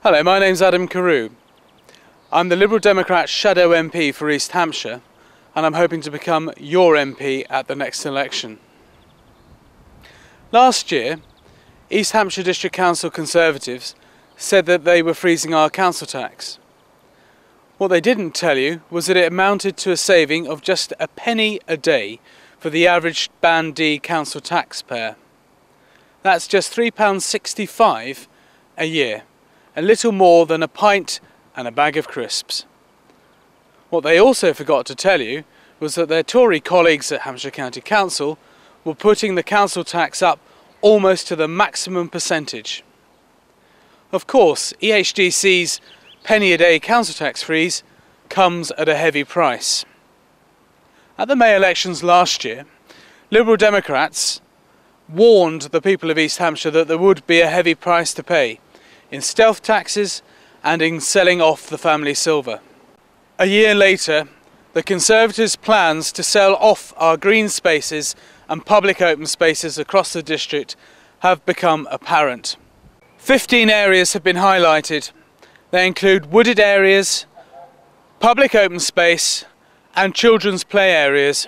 Hello, my name's Carew. I'm the Liberal Democrat Shadow MP for East Hampshire, and I'm hoping to become your MP at the next election. Last year, East Hampshire District Council Conservatives said that they were freezing our council tax. What they didn't tell you was that it amounted to a saving of just a penny a day for the average Band D council taxpayer. That's just £3.65 a year, a little more than a pint and a bag of crisps. What they also forgot to tell you was that their Tory colleagues at Hampshire County Council were putting the council tax up almost to the maximum percentage. Of course, EHDC's penny a day council tax freeze comes at a heavy price. At the May elections last year, Liberal Democrats warned the people of East Hampshire that there would be a heavy price to pay in stealth taxes and in selling off the family silver. A year later, the Conservatives' plans to sell off our green spaces and public open spaces across the district have become apparent. 15 areas have been highlighted. They include wooded areas, public open space and children's play areas.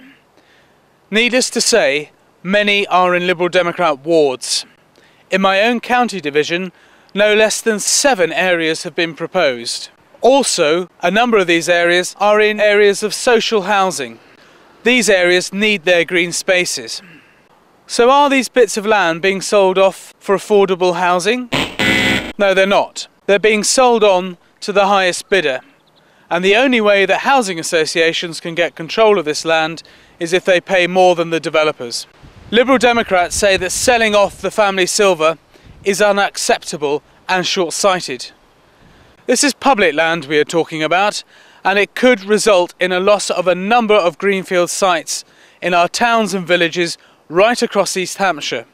Needless to say, many are in Liberal Democrat wards. In my own county division, no less than 7 areas have been proposed. Also, a number of these areas are in areas of social housing. These areas need their green spaces. So are these bits of land being sold off for affordable housing? No, they're not. They're being sold on to the highest bidder. And the only way that housing associations can get control of this land is if they pay more than the developers. Liberal Democrats say that selling off the family silver is unacceptable and short-sighted. This is public land we are talking about, and it could result in a loss of a number of greenfield sites in our towns and villages right across East Hampshire.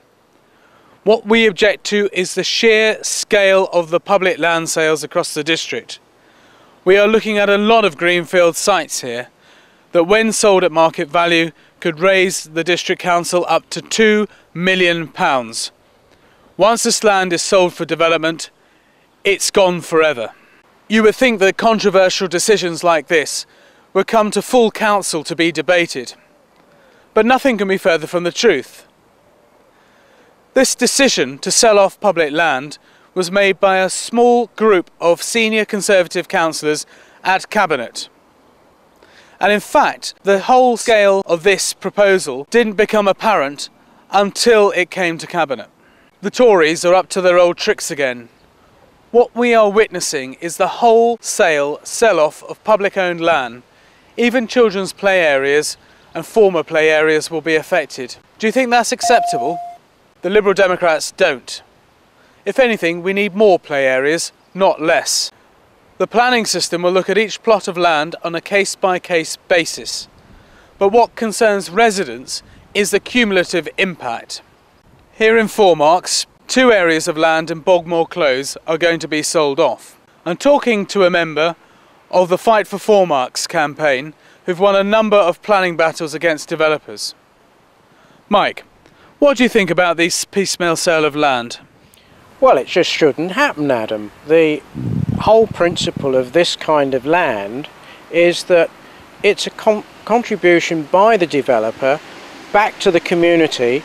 What we object to is the sheer scale of the public land sales across the district. We are looking at a lot of greenfield sites here that, when sold at market value, could raise the district council up to £2 million. Once this land is sold for development, it's gone forever. You would think that controversial decisions like this would come to full council to be debated, but nothing can be further from the truth. This decision to sell off public land was made by a small group of senior Conservative councillors at Cabinet. And in fact, the whole scale of this proposal didn't become apparent until it came to Cabinet. The Tories are up to their old tricks again. What we are witnessing is the wholesale sell-off of public-owned land. Even children's play areas and former play areas will be affected. Do you think that's acceptable? The Liberal Democrats don't. If anything, we need more play areas, not less. The planning system will look at each plot of land on a case-by-case basis. But what concerns residents is the cumulative impact. Here in Four Marks, 2 areas of land in Bogmore Close are going to be sold off. I'm talking to a member of the Fight for Four Marks campaign who've won a number of planning battles against developers. Mike, what do you think about this piecemeal sale of land? Well, it just shouldn't happen, Adam. The whole principle of this kind of land is that it's a contribution by the developer back to the community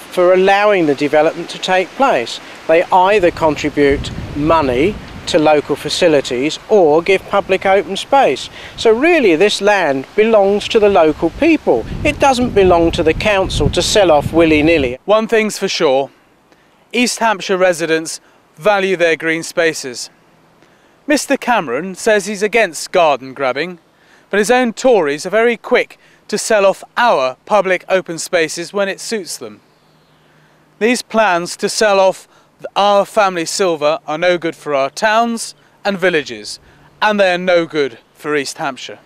for allowing the development to take place. They either contribute money to local facilities or give public open space. So really this land belongs to the local people. It doesn't belong to the council to sell off willy-nilly. One thing's for sure, East Hampshire residents value their green spaces. Mr Cameron says he's against garden grabbing, but his own Tories are very quick to sell off our public open spaces when it suits them. These plans to sell off our family silver are no good for our towns and villages, and they are no good for East Hampshire.